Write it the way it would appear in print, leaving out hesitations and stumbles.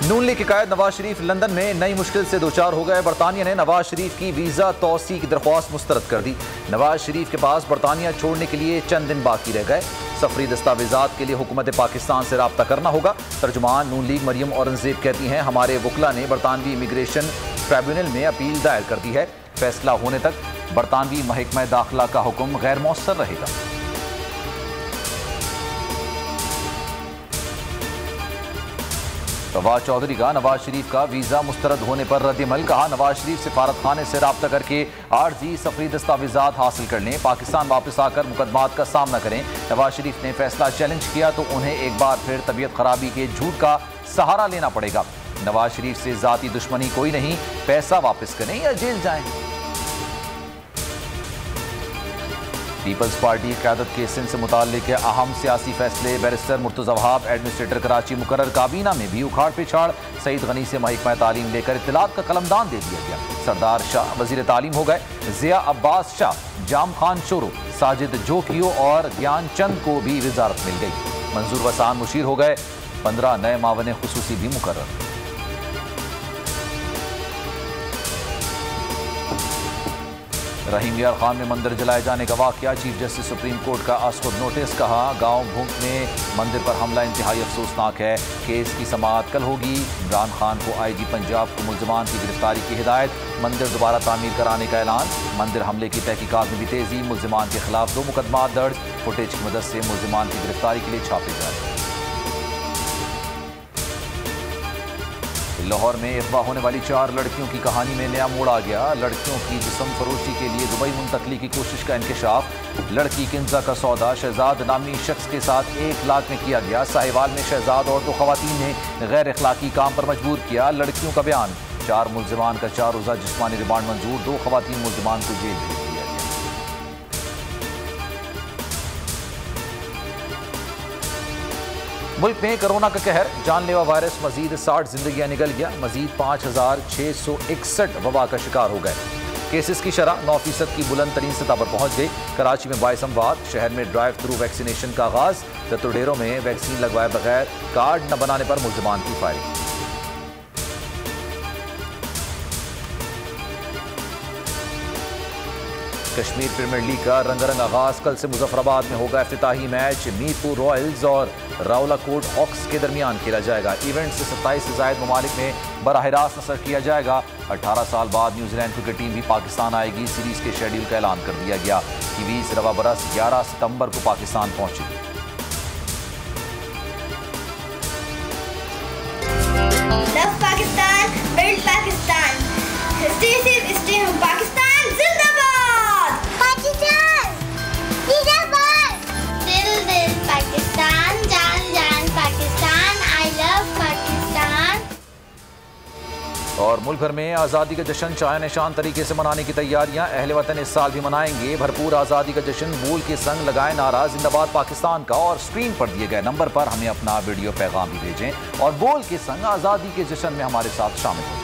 नून league के कायद Nawaz Sharif London में नई मुश्किल से दो चार हो गए। बरतानिया ने नवाज शरीफ की वीजा तौसी की दरख्वास्त मुस्तरद कर दी। नवाज शरीफ के पास बरतानिया छोड़ने के लिए चंद दिन बाकी रह गए। सफरी दस्तावेजात के लिए हुकूमत पाकिस्तान से राब्ता करना होगा। तर्जुमान नून लीग मरियम औरंगजेब कहती हैं, हमारे वकला ने बरतानवी इमिग्रेशन ट्राइब्यूनल में अपील दायर कर दी है। फैसला होने तक बरतानवी महकमा दाखिला का हुक्म गैर मौसर रहेगा। फवाद चौधरी का नवाज शरीफ का वीजा मुस्तरद होने पर रद्दअमल। कहा, नवाज शरीफ सिफारत खाने से राब्ता करके आर्जी सफरी दस्तावेजात हासिल कर लें, पाकिस्तान वापस आकर मुकदमात का सामना करें। नवाज शरीफ ने फैसला चैलेंज किया तो उन्हें एक बार फिर तबीयत खराबी के झूठ का सहारा लेना पड़ेगा। नवाज शरीफ से जाती दुश्मनी कोई नहीं, पैसा वापस करें या जेल जाएं। पीपल्स पार्टी क़यादत के सिंध से मुताल्लिक अहम सियासी फैसले। बैरिस्टर मुर्तज़ा वहाब एडमिनिस्ट्रेटर कराची मुकर्रर। काबीना में भी उखाड़ पिछाड़। सईद गनी से महकमा तालीम लेकर इत्तलात का कलमदान दे दिया गया। सरदार शाह वजीर तालीम हो गए। ज़िया अब्बास शाह, जाम खान चोरो, साजिद जोकियो और ज्ञान चंद को भी वजारत मिल गई। मंजूर वसान मुशीर हो गए। 15 नए मावन खुसूसी भी मुकर्रर। रहीम यार खान में मंदिर जलाए जाने का वाकया। चीफ जस्टिस सुप्रीम कोर्ट का असखुद नोटिस। कहा, गांव भूख में मंदिर पर हमला इंतहाई अफसोसनाक है। केस की समाअत कल होगी। इमरान खान को आईजी पंजाब को मुल्ज़िमान की गिरफ्तारी की हिदायत। मंदिर दोबारा तामीर कराने का ऐलान। मंदिर हमले की तहकीकात में भी तेजी। मुल्ज़िमान के खिलाफ 2 मुकदमा दर्ज। फुटेज की मदद से मुल्ज़िमान की गिरफ्तारी के लिए छापे जारी। लाहौर में अगवा होने वाली 4 लड़कियों की कहानी में नया मोड़ आ गया। लड़कियों की जिस्म फरोशी के लिए दुबई मुंतकली की कोशिश का इंकशाफ। लड़की किंजा का सौदा शहजाद नामी शख्स के साथ 1 लाख में किया गया। साहिवाल में शहजाद और 2 खवातीन ने गैर अखलाकी काम पर मजबूर किया। लड़कियों का बयान। 4 मुल्ज़िमान का 4 रोज़ा जिस्मानी रिमांड मंजूर। 2 खवातीन मुल्ज़िमान को जेल भेज दिया गया। मुल्क में कोरोना का कहर। जानलेवा वायरस मजीद 60 जिंदगियां निगल गया। मजीद 5661 वबा का शिकार हो गए। केसेस की शरह 9% की बुलंद तरीन सतह पर पहुंच गई। कराची में बाइस अमवात। शहर में ड्राइव थ्रू वैक्सीनेशन का आगाज। दत्तुडेरों में वैक्सीन लगवाए बगैर कार्ड न बनाने पर मुल्ज़िमान की फायरिंग। कश्मीर प्रीमियर लीग का रंगारंग आगाज। कल से मुजफ्फराबाद में होगा इफ्तिताही मैच। मीरपुर रॉयल्स और रावलाकोट हॉक्स के दरमियान खेला जाएगा। इवेंट से 27 से ज़ायद ममालिक में बराह रास्त नशर किया जाएगा। 18 साल बाद न्यूजीलैंड क्रिकेट टीम भी पाकिस्तान आएगी। सीरीज के शेड्यूल का ऐलान कर दिया गया। टीवीज रवा बरस 11 सितंबर को पाकिस्तान पहुंचेगी। Love Pakistan, build Pakistan. Stay safe, stay home. Pakistan Zindabad! Pakistan Zindabad! Dil dil Pakistan, jaan jaan Pakistan. I love Pakistan. और मुल्क भर में आज़ादी का जश्न चाहे निशान तरीके से मनाने की तैयारियां। अहले वतन इस साल भी मनाएंगे भरपूर आज़ादी का जश्न। बोल के संग लगाए नारा जिंदाबाद पाकिस्तान का। और स्क्रीन पर दिए गए नंबर पर हमें अपना वीडियो पैगाम भी भेजें और बोल के संग आज़ादी के जश्न में हमारे साथ शामिल हो जाएं।